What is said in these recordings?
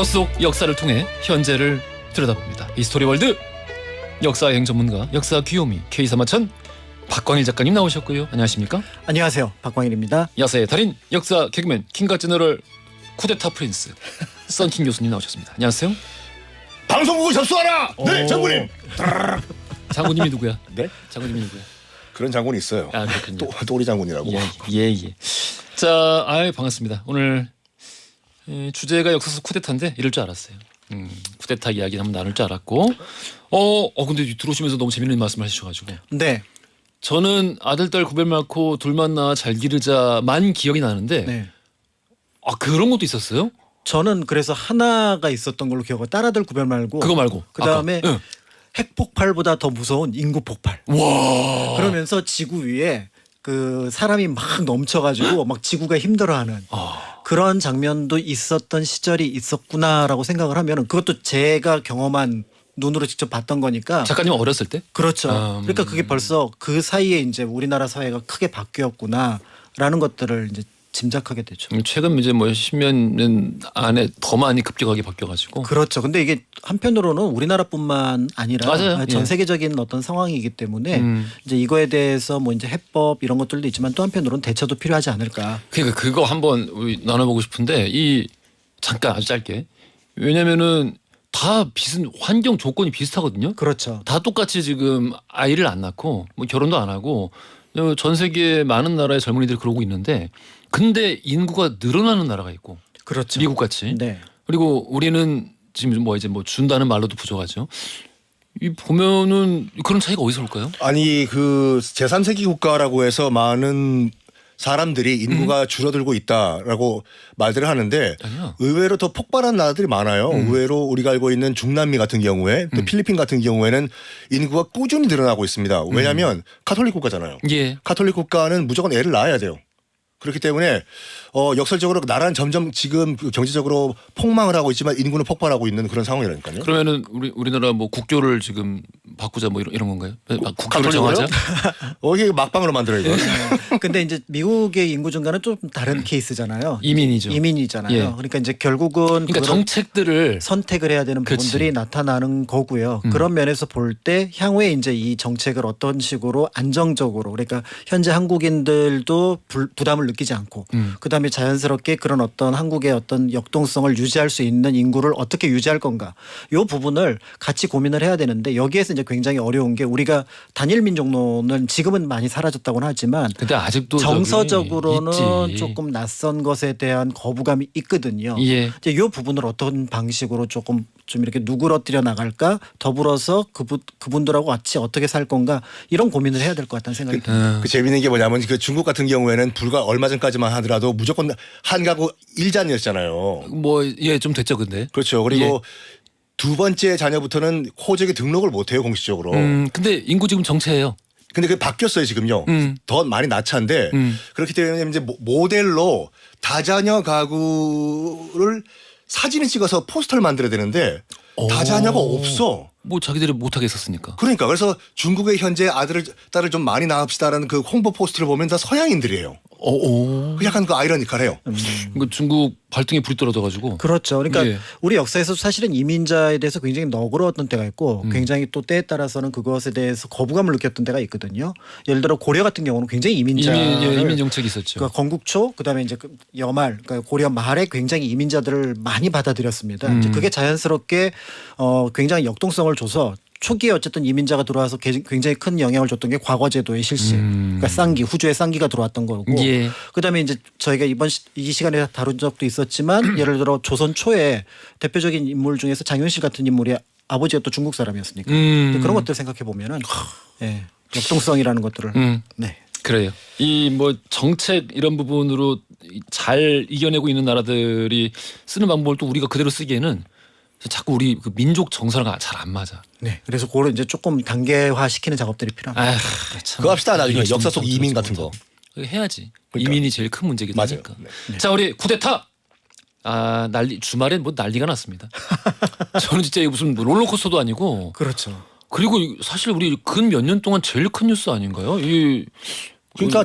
과거 속 역사를 통해 현재를 들여다봅니다. 히스토리월드 역사여행 전문가 역사 귀요미 K3마천 박광일 작가님 나오셨고요. 안녕하십니까? 안녕하세요. 박광일입니다. 야사의 달인 역사 개그맨 킹과 제너럴 쿠데타 프린스 썬킹 교수님 나오셨습니다. 안녕하세요. 방송국을 접수하라. 네, 장군님. 장군님이 누구야? 네? 장군님이 누구야? 그런 장군이 있어요. 아 그렇군요. 또리 장군이라고. 예. 자, 반갑습니다. 오늘 주제가 역사 속 쿠데타인데 이럴 줄 알았어요. 쿠데타 이야기 한번 나눌 줄 알았고, 근데 들어오시면서 너무 재밌는 말씀을 해주셔가지고. 네. 저는 아들 딸 구별 많고 둘만 낳아 잘 기르자만 기억이 나는데, 네. 그런 것도 있었어요? 저는 그래서 하나가 있었던 걸로 기억하고 딸아들 구별 말고 그거 말고 그다음에 아까, 응. 핵폭발보다 더 무서운 인구 폭발. 와. 그러면서 지구 위에 그 사람이 막 넘쳐가지고 막 지구가 힘들어하는 그런 장면도 있었던 시절이 있었구나라고 생각을 하면은 그것도 제가 경험한 눈으로 직접 봤던 거니까. 작가님 어렸을 때? 그렇죠. 그러니까 그게 벌써 그 사이에 이제 우리나라 사회가 크게 바뀌었구나라는 것들을 이제 짐작하게 되죠. 최근 이제 뭐 10몇 년 안에 더 많이 급격하게 바뀌어가지고. 그렇죠. 근데 이게 한편으로는 우리나라뿐만 아니라 맞아요. 전 예. 세계적인 어떤 상황이기 때문에 이제 이거에 대해서 뭐 이제 해법 이런 것들도 있지만 또 한편으로는 대처도 필요하지 않을까. 그러니까 그거 한번 우리 나눠보고 싶은데 잠깐 아주 짧게. 왜냐면은 다 환경 조건이 비슷하거든요. 그렇죠. 다 똑같이 지금 아이를 안 낳고 뭐 결혼도 안 하고 전 세계 많은 나라의 젊은이들이 그러고 있는데 근데 인구가 늘어나는 나라가 있고 그렇죠. 미국 같이. 네. 그리고 우리는 지금 뭐 이제 뭐 준다는 말로도 부족하죠. 이 보면은 그런 차이가 어디서 올까요? 아니 그 제3세계 국가라고 해서 많은 사람들이 인구가 줄어들고 있다라고 말들을 하는데 아니요. 의외로 더 폭발한 나라들이 많아요. 의외로 우리가 알고 있는 중남미 같은 경우에 또 필리핀 같은 경우에는 인구가 꾸준히 늘어나고 있습니다. 왜냐하면 카톨릭 국가잖아요. 예. 카톨릭 국가는 무조건 애를 낳아야 돼요. 그렇기 때문에 역설적으로 나라는 점점 지금 경제적으로 폭망을 하고 있지만 인구는 폭발하고 있는 그런 상황이라니까요. 그러면은 우리나라 뭐 국교를 지금 바꾸자 뭐 이런 건가요? 국교를 카톨릭으로요? 정하자. 이게 막방으로 만들어 이거. 근데 이제 미국의 인구 증가는 좀 다른 케이스잖아요. 이민이죠. 이민이잖아요. 예. 그러니까 이제 결국은 그러니까 정책들을 선택을 해야 되는 부분들이 그치. 나타나는 거고요. 그런 면에서 볼 때 향후에 이제 이 정책을 어떤 식으로 안정적으로 그러니까 현재 한국인들도 부담을 느끼지 않고 그다음에 자연스럽게 그런 어떤 한국의 어떤 역동성을 유지할 수 있는 인구를 어떻게 유지할 건가. 이 부분을 같이 고민을 해야 되는데 여기에서 이제 굉장히 어려운 게 우리가 단일 민족론은 지금은 많이 사라졌다고는 하지만 근데 아직도 정서적으로는 있지. 조금 낯선 것에 대한 거부감이 있거든요. 예. 이제 이 부분을 어떤 방식으로 좀 이렇게 누그러뜨려 나갈까 더불어서 그분들하고 같이 어떻게 살 건가 이런 고민을 해야 될 것 같다는 생각이 듭니다. 그 재밌는 게 뭐냐면 그 중국 같은 경우에는 불과 얼마 전까지만 하더라도 무조건 한 가구 1잔이었잖아요. 좀 됐죠, 근데. 그렇죠. 그리고 두 번째 자녀부터는 호적에 등록을 못 해요, 공식적으로. 근데 인구 지금 정체예요. 근데 그게 바뀌었어요, 지금요. 더 많이 낳자인데 그렇기 때문에 이제 모델로 다자녀 가구를 사진을 찍어서 포스터를 만들어야 되는데 다자녀가 없어. 뭐 자기들이 못하게 했었으니까. 그러니까 그래서 중국의 현재 딸을 좀 많이 낳읍시다라는 그 홍보 포스터를 보면 다 서양인들이에요. 약간 그 아이러니컬해요. 이거 중국 발등에 불이 떨어져가지고. 그렇죠. 그러니까 예. 우리 역사에서 사실은 이민자에 대해서 굉장히 너그러웠던 때가 있고 굉장히 또 때에 따라서는 그것에 대해서 거부감을 느꼈던 때가 있거든요. 예를 들어 고려 같은 경우는 굉장히 이민 정책이 있었죠. 그러니까 건국초 그다음에 이제 여말 그러니까 고려 말에 굉장히 이민자들을 많이 받아들였습니다. 이제 그게 자연스럽게 굉장히 역동성을 줘서 초기에 어쨌든 이민자가 들어와서 굉장히 큰 영향을 줬던 게 과거제도의 실시. 그러니까 쌍기, 후주의 쌍기가 들어왔던 거고. 예. 그다음에 이제 저희가 이 시간에 다룬 적도 있었지만 예를 들어 조선 초에 대표적인 인물 중에서 장윤실 같은 인물이 아버지가 또 중국 사람이었으니까. 그런 것들 생각해 보면은 예, 역동성이라는 것들을 네. 그래요. 이 뭐 정책 이런 부분으로 잘 이겨내고 있는 나라들이 쓰는 방법을 또 우리가 그대로 쓰기에는 자꾸 우리 그 민족 정서랑 잘 안 맞아. 네. 그래서 그걸 이제 조금 단계화 시키는 작업들이 필요합니다. 그거 합시다 나중에 역사 속 이민 같은 거. 해야지. 그러니까. 이민이 제일 큰 문제기도 맞아요. 하니까. 네. 자, 우리 쿠데타. 주말엔 뭐 난리가 났습니다. 저는 진짜 무슨 롤러코스터도 아니고. 그렇죠. 그리고 사실 우리 근 몇 년 동안 제일 큰 뉴스 아닌가요? 그러니까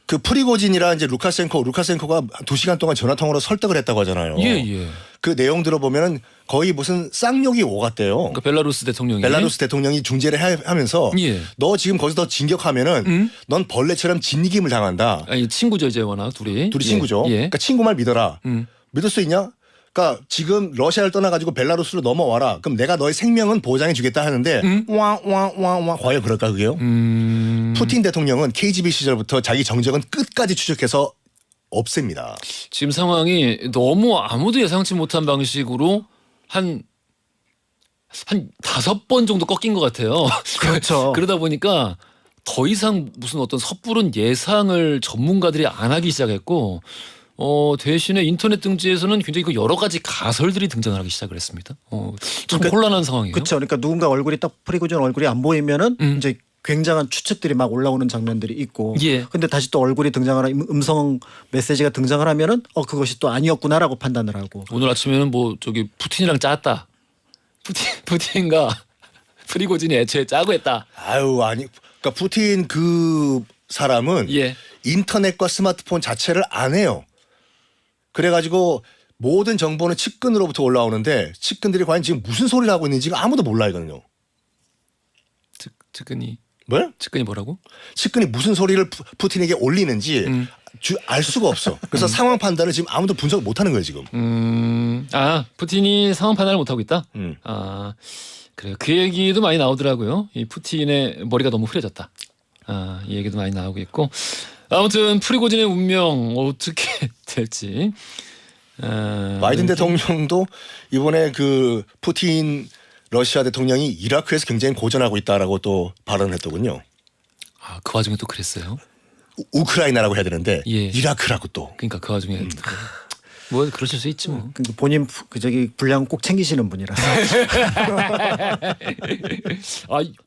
그 프리고진이라 이제 루카센코가 2시간 동안 전화 통화로 설득을 했다고 하잖아요. 예. 그 내용 들어보면은 거의 무슨 쌍욕이 오갔대요. 그러니까 벨라루스 대통령이 벨라루스 대통령이 중재를 하면서 예. 너 지금 거기서 더 진격하면은 넌 벌레처럼 진이김을 당한다. 아니 친구죠 이제 워낙 둘이. 둘이 친구죠. 예. 그러니까 친구 말 믿어라. 믿을 수 있냐? 그러니까 지금 러시아를 떠나가지고 벨라루스로 넘어와라. 그럼 내가 너의 생명은 보장해 주겠다 하는데 와와와와 과연 그럴까 그게요? 푸틴 대통령은 KGB 시절부터 자기 정적은 끝까지 추적해서 없앱니다. 지금 상황이 너무 아무도 예상치 못한 방식으로 한 5번 정도 꺾인 것 같아요. 그렇죠. 그러다 보니까 더 이상 무슨 어떤 섣부른 예상을 전문가들이 안 하기 시작했고 대신에 인터넷 등지에서는 굉장히 그 여러 가지 가설들이 등장하기 시작을 했습니다. 참 그러니까- 혼란한 상황이에요. 그렇죠. 그러니까 누군가 얼굴이 딱 프리고진 얼굴이 안 보이면은 이제 굉장한 추측들이 막 올라오는 장면들이 있고. 예. 근데 다시 또 얼굴이 등장을 음성 메시지가 등장을 하면은 그것이 또 아니었구나라고 판단을 하고. 오늘 아침에는 뭐 저기 푸틴이랑 짰다. 푸틴과 프리고진이 애초에 짜고 했다. 아유 아니 그러니까 푸틴 그 사람은 예. 인터넷과 스마트폰 자체를 안 해요. 그래가지고 모든 정보는 측근으로부터 올라오는데 측근들이 과연 지금 무슨 소리를 하고 있는지가 아무도 몰라 이거는요. 측근이 뭐? 뭐라고? 측근이 무슨 소리를 푸틴에게 올리는지 알 수가 없어. 그래서 상황 판단을 지금 아무도 분석을 못하는 거예요 지금. 푸틴이 상황 판단을 못 하고 있다. 음. 그래요. 그 얘기도 많이 나오더라고요. 이 푸틴의 머리가 너무 흐려졌다. 이 얘기도 많이 나오고 있고. 아무튼 프리고진의 운명 어떻게 될지. 바이든 대통령도 이번에 그 푸틴 러시아 대통령이 이라크에서 굉장히 고전하고 있다라고 또 발언했더군요. 그 와중에 또 그랬어요. 우크라이나라고 해야 되는데 예. 이라크라고 또. 그러니까 그 와중에 뭐 그러실 수 있지 뭐. 그러니까 본인 분량 꼭 챙기시는 분이라서.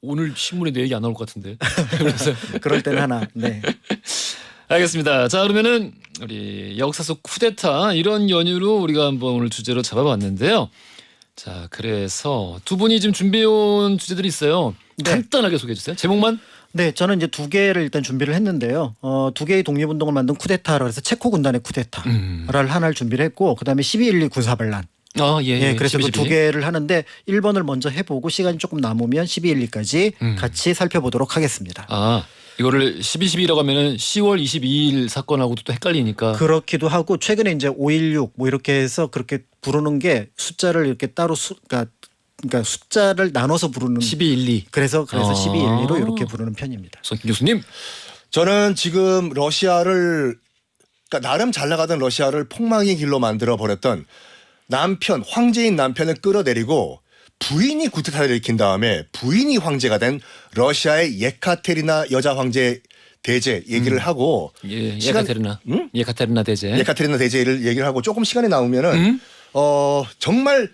오늘 신문에 내 얘기 안 나올 것 같은데. 그래서 그럴 때는 하나. 네. 알겠습니다. 자 그러면은 우리 역사 속 쿠데타 이런 연유로 우리가 한번 오늘 주제로 잡아봤는데요. 자 그래서 두 분이 지금 준비해온 주제들이 있어요. 네. 간단하게 소개해 주세요. 제목만. 네, 저는 이제 2개를 일단 준비를 했는데요. 2개의 독립운동을 만든 쿠데타라 해서 체코 군단의 쿠데타를 하나를 준비를 했고, 그다음에 12.12 군사반란. 예. 그래서 그 12.12. 2개를 하는데 1번을 먼저 해보고 시간이 조금 남으면 12.12까지 같이 살펴보도록 하겠습니다. 이거를 12.12라고 하면은 10월 22일 사건하고도 또 헷갈리니까. 그렇기도 하고 최근에 이제 5.16 뭐 이렇게 해서 그렇게 부르는 게 숫자를 이렇게 따로 그러니까 숫자를 나눠서 부르는 12.12. 그래서 12.12로 이렇게 부르는 편입니다. 손 교수님. 저는 지금 러시아를 그러니까 나름 잘 나가던 러시아를 폭망의 길로 만들어 버렸던 황제인 남편을 끌어내리고 부인이 구테타를 일으킨 다음에 부인이 황제가 된 러시아의 예카테리나 여자 황제 대제 얘기를 하고 예카테리나. 응? 예카테리나 대제. 예카테리나 대제를 얘기를 하고 조금 시간이 나오면은 정말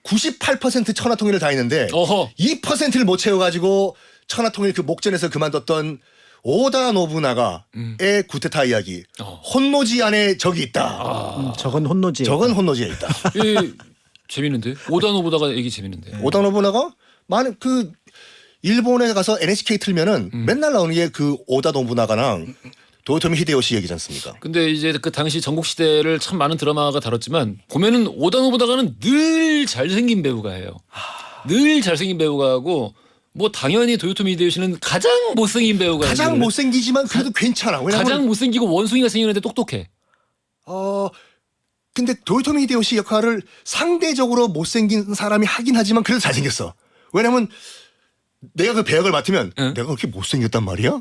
98% 천하통일을 다 했는데 어허. 2%를 못 채워가지고 천하통일 그 목전에서 그만뒀던 오다 노부나가의 구테타 이야기. 혼노지 안에 적이 있다. 저건 혼노지. 적은 혼노지에 있다. 재밌는데? 오다노보다가 얘기 재밌는데. 오다 노부나가 많은 그 일본에 가서 NHK 틀면은 맨날 나오는 게 그 오다 노부나가랑 도요토미 히데요시 얘기지 않습니까? 근데 이제 그 당시 전국 시대를 참 많은 드라마가 다뤘지만 보면은 오다노보다가는 늘 잘생긴 배우가 해요. 늘 잘생긴 배우가 하고 뭐 당연히 도요토미 히데요시는 가장 못생긴 배우가 가장 해요. 못생기지만 그래도 괜찮아. 왜냐면 가장 못생기고 원숭이가 생겼는데 똑똑해. 근데 도요토미 히데요시 역할을 상대적으로 못생긴 사람이 하긴 하지만 그래도 잘생겼어. 왜냐면 내가 그 배역을 맡으면 내가 그렇게 못생겼단 말이야?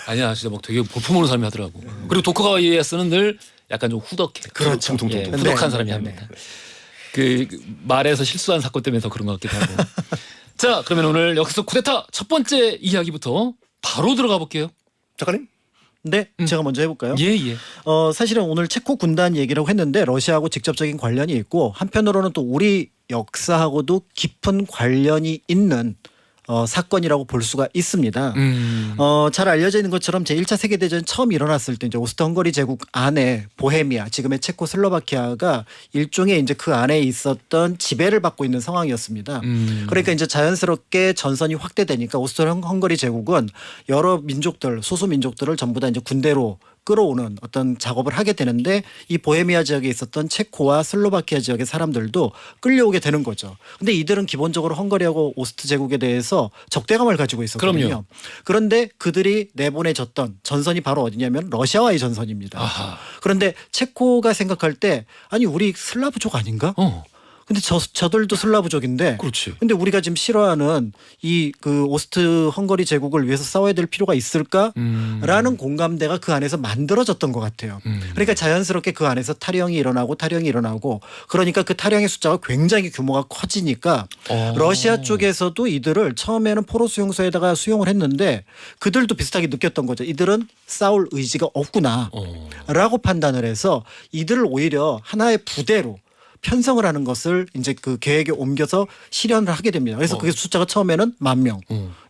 아니야, 진짜 막 되게 볼품없는 사람이 하더라고. 그리고 도쿠가와 이에야스는 늘 약간 좀 후덕해. 그렇죠. 예, 후덕한 사람이 합니다. 그 말에서 실수한 사건 때문에 더 그런 것 같기도 하고. 자, 그러면 오늘 역사 속 쿠데타 첫 번째 이야기부터 바로 들어가 볼게요. 작가님? 네, 제가 먼저 해볼까요? 예. 사실은 오늘 체코 군단 얘기라고 했는데 러시아하고 직접적인 관련이 있고 한편으로는 또 우리 역사하고도 깊은 관련이 있는 사건이라고 볼 수가 있습니다. 잘 알려져 있는 것처럼 제1차 세계대전 처음 일어났을 때 이제 오스트헝거리 제국 안에 보헤미아, 지금의 체코슬로바키아가 일종의 이제 그 안에 있었던 지배를 받고 있는 상황이었습니다. 그러니까 이제 자연스럽게 전선이 확대되니까 오스트헝거리 제국은 여러 민족들, 소수 민족들을 전부 다 이제 군대로 끌어오는 어떤 작업을 하게 되는데 이 보헤미아 지역에 있었던 체코와 슬로바키아 지역의 사람들도 끌려오게 되는 거죠. 근데 이들은 기본적으로 헝가리하고 오스트 제국에 대해서 적대감을 가지고 있었거든요. 그럼요. 그런데 그들이 내보내졌던 전선이 바로 어디냐면 러시아와의 전선입니다. 아하. 그런데 체코가 생각할 때 아니 우리 슬라브족 아닌가? 근데 저들도 슬라브족인데 그렇지. 근데 우리가 지금 싫어하는 이 그 오스트 헝가리 제국을 위해서 싸워야 될 필요가 있을까라는 공감대가 그 안에서 만들어졌던 것 같아요. 그러니까 자연스럽게 그 안에서 탈영이 일어나고 그러니까 그 탈영의 숫자가 굉장히 규모가 커지니까 러시아 쪽에서도 이들을 처음에는 포로 수용소에다가 수용을 했는데 그들도 비슷하게 느꼈던 거죠. 이들은 싸울 의지가 없구나라고 판단을 해서 이들을 오히려 하나의 부대로 편성을 하는 것을 이제 그 계획에 옮겨서 실현을 하게 됩니다. 그래서 그게 숫자가 처음에는 10,000명,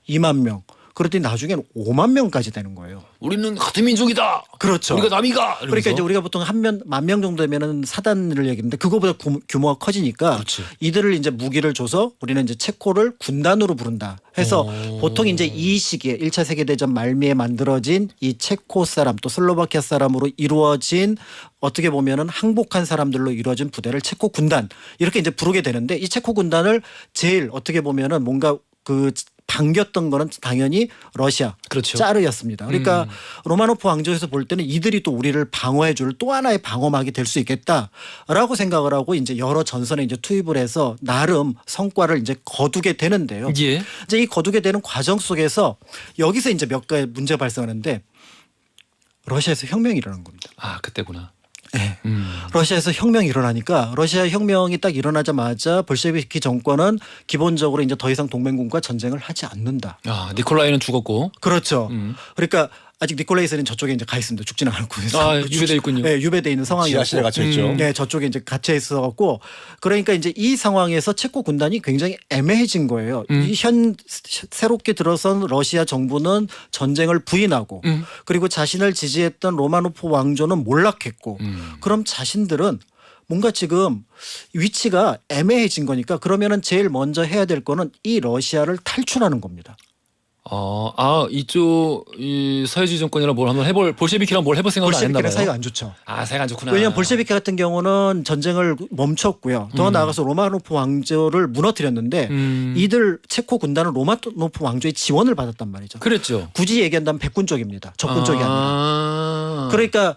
20,000명, 그랬더니 나중에는 50,000명까지 되는 거예요. 우리는 같은 민족이다. 그렇죠. 우리가 남이가. 그러니까 이제 우리가 보통 10,000명 정도 되면은 사단을 얘기하는데 그거보다 규모가 커지니까 그렇지. 이들을 이제 무기를 줘서 우리는 이제 체코를 군단으로 부른다 해서 보통 이제 이 시기에 1차 세계대전 말미에 만들어진 이 체코 사람 또 슬로바키아 사람으로 이루어진 어떻게 보면은 항복한 사람들로 이루어진 부대를 체코 군단 이렇게 이제 부르게 되는데 이 체코 군단을 제일 어떻게 보면은 뭔가 그 반겼던 거는 당연히 러시아 그렇죠. 짜르였습니다. 그러니까 로마노프 왕조에서 볼 때는 이들이 또 우리를 방어해 줄 또 하나의 방어막이 될 수 있겠다라고 생각을 하고 이제 여러 전선에 이제 투입을 해서 나름 성과를 이제 거두게 되는데요. 예. 이제 이 거두게 되는 과정 속에서 여기서 이제 몇 가지 문제가 발생하는데 러시아에서 혁명이 일어난 겁니다. 아 그때구나. 네. 러시아에서 혁명이 일어나니까 러시아 혁명이 딱 일어나자마자 볼셰비키 정권은 기본적으로 이제 더 이상 동맹군과 전쟁을 하지 않는다. 아 니콜라이는 죽었고. 그렇죠. 그러니까 아직 니콜라이스는 저쪽에 이제 가 있습니다. 죽지는 않고 아, 유배돼 있군요. 네, 유배돼 있는 상황이었고. 지하실에 갇혀 있죠. 네, 저쪽에 이제 갇혀 있어갖고 그러니까 이제 이 상황에서 체코 군단이 굉장히 애매해진 거예요. 이 새롭게 들어선 러시아 정부는 전쟁을 부인하고 그리고 자신을 지지했던 로마노프 왕조는 몰락했고 그럼 자신들은 뭔가 지금 위치가 애매해진 거니까 그러면은 제일 먼저 해야 될 거는 이 러시아를 탈출하는 겁니다. 이쪽 이 사회주의 정권이랑 뭘 한번 해볼 볼셰비키랑 뭘 해볼 생각을 안 했나 볼셰비키랑 봐요. 사이가 안 좋죠. 아 사이가 안 좋구나. 왜냐하면 볼셰비키 같은 경우는 전쟁을 멈췄고요. 더 나아가서 로마노프 왕조를 무너뜨렸는데 이들 체코 군단은 로마노프 왕조의 지원을 받았단 말이죠. 그랬죠. 굳이 얘기한다면 백군 쪽입니다. 적군 쪽이 아니라. 그러니까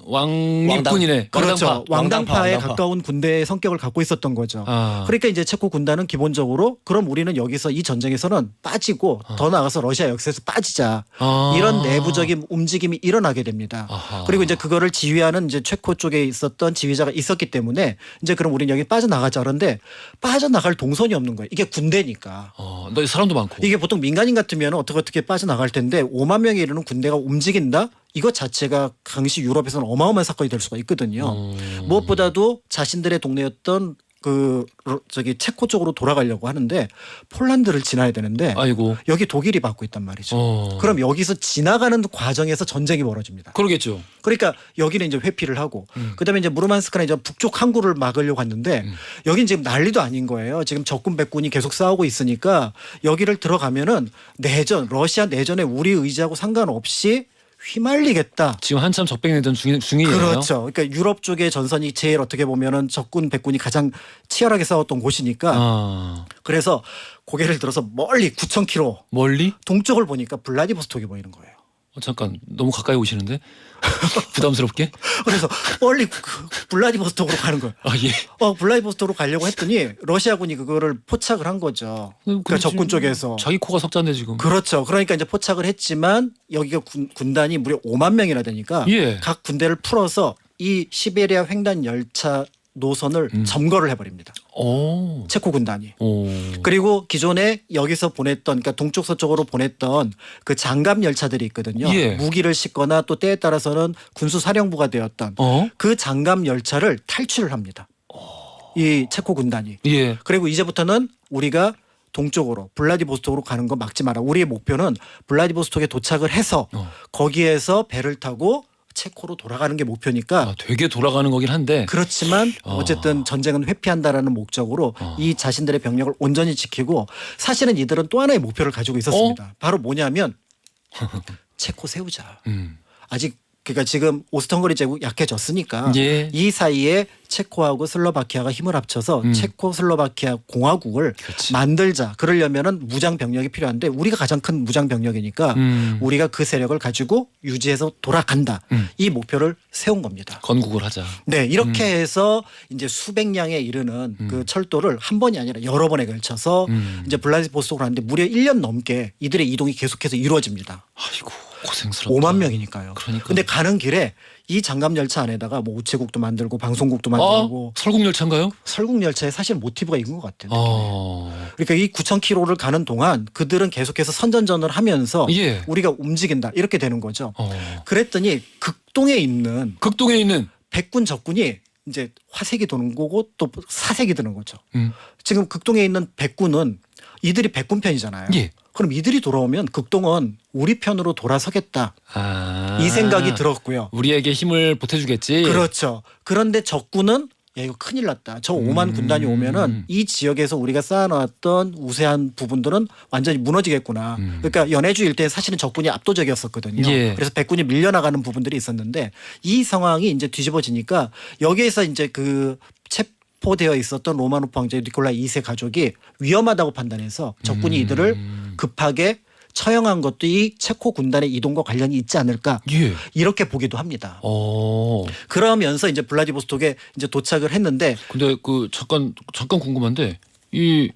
왕립군이네. 그렇죠. 왕당파에 왕당파. 가까운 군대의 성격을 갖고 있었던 거죠. 그러니까 이제 체코 군단은 기본적으로 그럼 우리는 여기서 이 전쟁에서는 빠지고 더 나아가서 러시아 역사에서 빠지자 이런 내부적인 움직임이 일어나게 됩니다. 그리고 이제 그거를 지휘하는 이제 체코 쪽에 있었던 지휘자가 있었기 때문에 이제 그럼 우리는 여기 빠져나가자 그런데 빠져나갈 동선이 없는 거예요. 이게 군대니까. 너 사람도 많고. 이게 보통 민간인 같으면 어떻게 빠져나갈 텐데 5만 명에 이르는 군대가 움직인다? 이것 자체가 당시 유럽에서는 어마어마한 사건이 될 수가 있거든요. 무엇보다도 자신들의 동네였던 체코 쪽으로 돌아가려고 하는데 폴란드를 지나야 되는데 아이고. 여기 독일이 막고 있단 말이죠. 그럼 여기서 지나가는 과정에서 전쟁이 벌어집니다. 그러겠죠. 그러니까 여기는 이제 회피를 하고 그다음에 이제 무르만스크나 이제 북쪽 항구를 막으려고 했는데 여긴 지금 난리도 아닌 거예요. 지금 적군 백군이 계속 싸우고 있으니까 여기를 들어가면은 러시아 내전에 우리 의지하고 상관없이 휘말리겠다. 지금 한참 적백내전 중이에요. 그렇죠. 그러니까 유럽 쪽의 전선이 제일 어떻게 보면은 적군 백군이 가장 치열하게 싸웠던 곳이니까 그래서 고개를 들어서 멀리 9,000km 멀리? 동쪽을 보니까 블라디보스톡이 보이는 거예요. 잠깐 너무 가까이 오시는데 부담스럽게? 그래서 멀리 블라디보스톡으로 가는 거예요. 예. 블라디보스톡으로 가려고 했더니 러시아군이 그거를 포착을 한 거죠. 그러니까 적군 쪽에서. 자기 코가 석자인데 지금. 그렇죠. 그러니까 이제 포착을 했지만 여기가 군단이 무려 5만 명이나 되니까 예. 각 군대를 풀어서 이 시베리아 횡단 열차 노선을 점거를 해버립니다. 체코 군단이. 그리고 기존에 여기서 보냈던 그러니까 동쪽 서쪽으로 보냈던 그 장갑 열차들이 있거든요. 예. 무기를 싣거나 또 때에 따라서는 군수 사령부가 되었던 그 장갑 열차를 탈출을 합니다. 이 체코 군단이. 예. 그리고 이제부터는 우리가 동쪽으로 블라디보스톡으로 가는 거 막지 마라. 우리의 목표는 블라디보스톡에 도착을 해서 거기에서 배를 타고 체코로 돌아가는 게 목표니까 되게 돌아가는 거긴 한데 그렇지만 어쨌든 전쟁은 회피한다라는 목적으로 이 자신들의 병력을 온전히 지키고 사실은 이들은 또 하나의 목표를 가지고 있었습니다. 바로 뭐냐면 체코 세우자. 아직 그러니까 지금 오스트헝거리 제국 약해졌으니까 예. 이 사이에 체코하고 슬로바키아가 힘을 합쳐서 체코슬로바키아 공화국을 그렇지. 만들자. 그러려면은 무장 병력이 필요한데 우리가 가장 큰 무장 병력이니까 우리가 그 세력을 가지고 유지해서 돌아간다. 이 목표를 세운 겁니다. 건국을 하자. 네, 이렇게 해서 이제 수백 량에 이르는 그 철도를 한 번이 아니라 여러 번에 걸쳐서 이제 블라디보스토크로 하는데 무려 1년 넘게 이들의 이동이 계속해서 이루어집니다. 아이고 고생스럽다. 5만 명이니까요. 그러니까요. 근데 가는 길에 이 장갑 열차 안에다가 뭐 우체국도 만들고 방송국도 아, 만들고 설국열차인가요? 설국 열차에 사실 모티브가 있는 것 같아요. 그러니까 이 9,000km를 가는 동안 그들은 계속해서 선전전을 하면서 예. 우리가 움직인다 이렇게 되는 거죠. 어. 그랬더니 극동에 있는 극동에 있는 백군 적군이 이제 화색이 도는 거고 또 사색이 드는 거죠. 음. 지금 극동에 있는 백군은 이들이 백군 편이잖아요. 예. 그럼 이들이 돌아오면 극동은 우리 편으로 돌아서겠다. 아. 이 생각이 들었고요. 우리에게 힘을 보태주겠지. 그렇죠. 그런데 적군은 야 이거 큰일 났다. 저 5만 군단이 오면은 이 지역에서 우리가 쌓아놨던 우세한 부분들은 완전히 무너지겠구나. 그러니까 연해주 일대에 사실은 적군이 압도적이었었거든요. 예. 그래서 백군이 밀려나가는 부분들이 있었는데 이 상황이 이제 뒤집어지니까 여기에서 이제 그 체포되어 있었던 로마노프 황제 니콜라 2세 가족이 위험하다고 판단해서 적군이 이들을 급하게 처형한 것도 이 체코 군단의 이동과 관련이 있지 않을까 예. 이렇게 보기도 합니다. 어. 그러면서 이제 블라디보스톡에 이제 도착을 했는데 근데 그 잠깐 궁금한데 이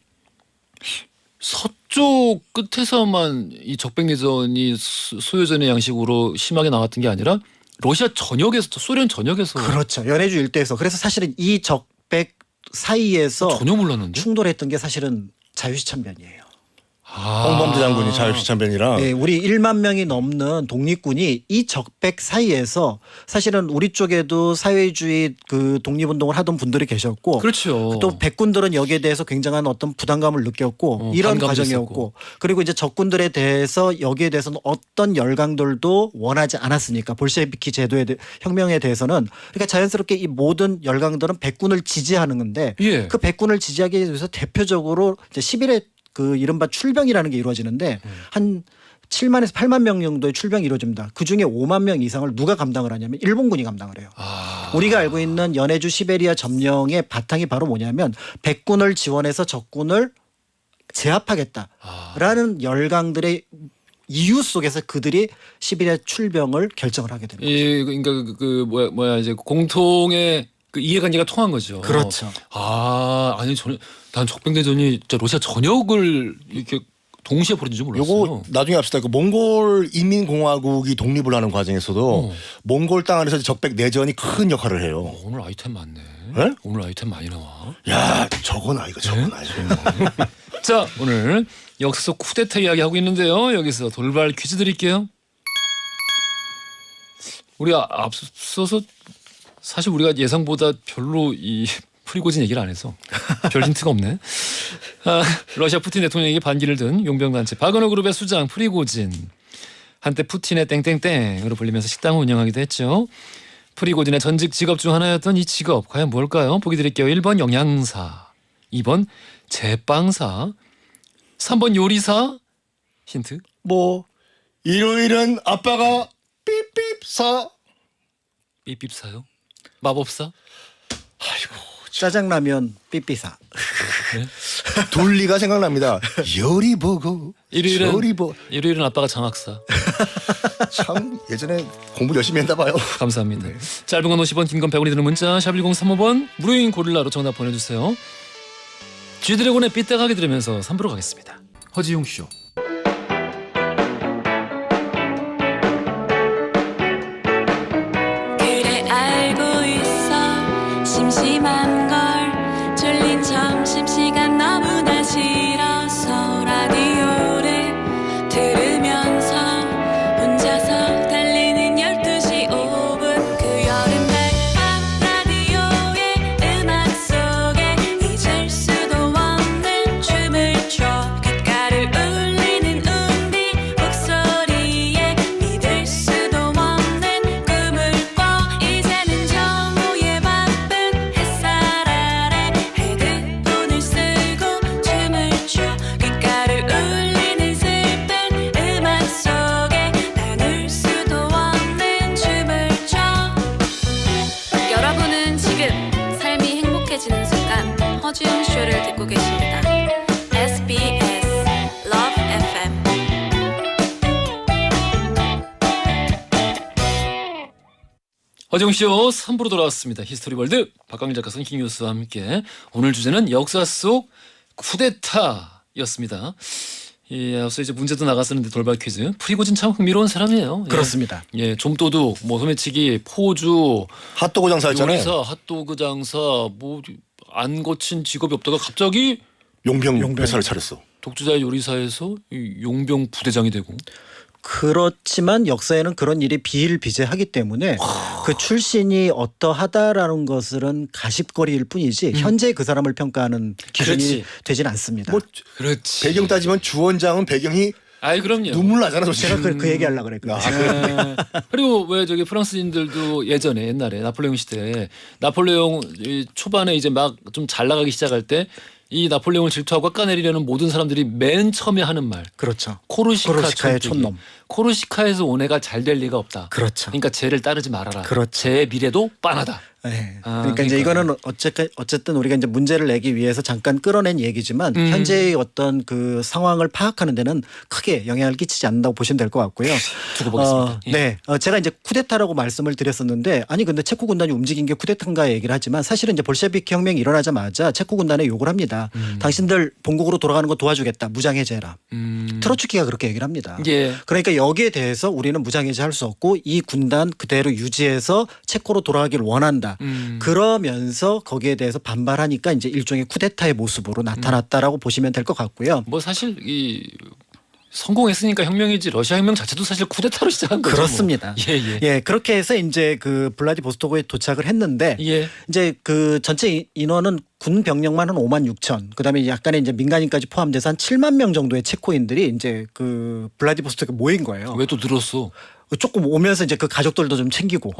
서쪽 끝에서만 이 적백내전이 소요전의 양식으로 심하게 나왔던 게 아니라 러시아 전역에서 소련 전역에서 그렇죠. 연해주 일대에서 그래서 사실은 이 적백 사이에서 전혀 몰랐는데. 충돌했던 게 사실은 자유시참변이에요. 홍범도 장군이 자유시참변이라 네, 우리 1만 명이 넘는 독립군이 이 적백 사이에서 사실은 우리 쪽에도 사회주의 그 독립운동을 하던 분들이 계셨고 그렇죠. 또 백군들은 여기에 대해서 굉장한 어떤 부담감을 느꼈고 이런 반감도 과정이었고 있었고. 그리고 이제 적군들에 대해서 여기에 대해서는 어떤 열강들도 원하지 않았으니까 볼셰비키 제도에 혁명에 대해서는 그러니까 자연스럽게 이 모든 열강들은 백군을 지지하는 건데 예. 그 백군을 지지하기 위해서 대표적으로 이제 10일에 그 이른바 출병이라는 게 이루어지는데 한 7만에서 8만 명 정도의 출병이 이루어집니다. 그중에 5만 명 이상을 누가 감당을 하냐면 일본군이 감당을 해요. 우리가 알고 있는 연해주 시베리아 점령의 바탕이 바로 뭐냐면 백군을 지원해서 적군을 제압하겠다라는 열강들의 이유 속에서 그들이 시베리아 출병을 결정을 하게 됩니다. 그러니까 그 뭐야 이제 공통의 그 이해관계가 통한 거죠. 그렇죠. 아니 난 적백내전이 진짜 러시아 전역을 이렇게 동시에 벌어진 줄 몰랐어요. 요거 나중에 합시다. 그 몽골 인민공화국이 독립을 하는 과정에서도 몽골 땅 안에서 적백 내전이 큰 역할을 해요. 오늘 아이템 많네. 네? 오늘 아이템 많이 나와. 야, 저건 아이가 저건 아이가. 자, 오늘 역사 속 쿠데타 이야기 하고 있는데요. 여기서 돌발 퀴즈 드릴게요. 우리가 앞서서 사실 우리가 예상보다 별로 이 프리고진 얘기를 안 해서 별 힌트가 없네. 러시아 푸틴 대통령에게 반기를 든 용병단체 바그너 그룹의 수장 프리고진. 한때 푸틴의 땡땡땡으로 불리면서 식당을 운영하기도 했죠. 프리고진의 전직 직업 중 하나였던 이 직업 과연 뭘까요? 보기 드릴게요. 1번 영양사, 2번 제빵사, 3번 요리사. 힌트. 뭐 일요일은 아빠가 삐삐사. 삐삐사요? 마법사? 아이고 짜장라면 삐삐사. 둘리가 생각납니다. 요리 보고 일요일은 요리 보. 일요일은 아빠가 장학사. 참 예전에 공부 열심히 했나 봐요. 감사합니다. 짧은 건 50원, 긴 건 100원이 드는 문자 샵 1035번 무료인 고릴라로 정답 보내주세요. G드래곤의 삐딱하게 들으면서 3부로 가겠습니다. 허지용 쇼. 그래 알고 있어 심심한 걸 졸린 점심시간 너무나 싫어서 라디오를 들으면서 혼자서 달리는 12시 5분 그 여름날 밤 라디오의 음악 속에 잊을 수도 없는 춤을 춰 귓가를 울려 라디오쇼를 듣고 계십니다. SBS Love FM. 허정쇼 3부로 돌아왔습니다. 히스토리 월드 박강민 작가 선킹 교수와 함께 오늘 주제는 역사 속 쿠데타였습니다. 예, 앞서 이제 문제도 나갔었는데 돌발 퀴즈. 프리고진 참 흥미로운 사람이에요. 예. 그렇습니다. 예, 좀도둑, 뭐 소매치기, 포주, 핫도그 장사였잖아요. 요리사, 핫도그 장사, 뭐 안 거친 직업이 없다가 갑자기 용병 회사를 차렸어. 독주자 요리사에서 이 용병 부대장이 되고. 그렇지만 역사에는 그런 일이 비일비재하기 때문에 그 출신이 어떠하다라는 것은 가십거리일 뿐이지 현재 그 사람을 평가하는 기준이 그렇지. 되진 않습니다. 뭐 그렇지. 배경 따지면 주원장은 배경이 아이 그럼요. 눈물 나잖아. 제가 솔직히. 그 얘기 하려고 그랬거든요. 네. 그리고 왜 저기 프랑스인들도 예전에 옛날에 나폴레옹 시대에 나폴레옹 이 초반에 이제 막 좀 잘 나가기 시작할 때 이 나폴레옹을 질투하고 깎아내리려는 모든 사람들이 맨 처음에 하는 말 그렇죠. 촌뜨기. 코르시카의 촌놈. 코르시카에서 온 애가 잘 될 리가 없다. 그렇죠. 그러니까 쟤를 따르지 말아라. 그렇죠. 쟤의 미래도 빤하다. 네. 아, 그러니까 이제 그러니까요. 이거는 어쨌든 우리가 이제 문제를 내기 위해서 잠깐 끌어낸 얘기지만 현재의 어떤 그 상황을 파악하는 데는 크게 영향을 끼치지 않는다고 보시면 될 것 같고요. 두고 보겠습니다. 예. 네. 제가 이제 쿠데타라고 말씀을 드렸었는데 아니 근데 체코 군단이 움직인 게 쿠데타인가 얘기를 하지만 사실은 이제 볼셰비키 혁명이 일어나자마자 체코 군단에 욕을 합니다. 당신들 본국으로 돌아가는 거 도와주겠다. 무장해제해라. 트로츠키가 그렇게 얘기를 합니다. 예. 그러니까 여기에 대해서 우리는 무장해제할 수 없고 이 군단 그대로 유지해서 체코로 돌아가기를 원한다. 그러면서 거기에 대해서 반발하니까 이제 일종의 쿠데타의 모습으로 나타났다라고 보시면 될 것 같고요. 뭐 사실 이 성공했으니까 혁명이지 러시아 혁명 자체도 사실 쿠데타로 시작한 거죠. 그렇습니다. 뭐. 예, 예. 예, 그렇게 해서 이제 그 블라디보스토크에 도착을 했는데 예. 이제 그 전체 인원은 군 병력만 한 5만 6천, 그다음에 약간의 이제 민간인까지 포함돼서 한 7만 명 정도의 체코인들이 이제 그 블라디보스토크에 모인 거예요. 왜 또 늘었어? 조금 오면서 이제 그 가족들도 좀 챙기고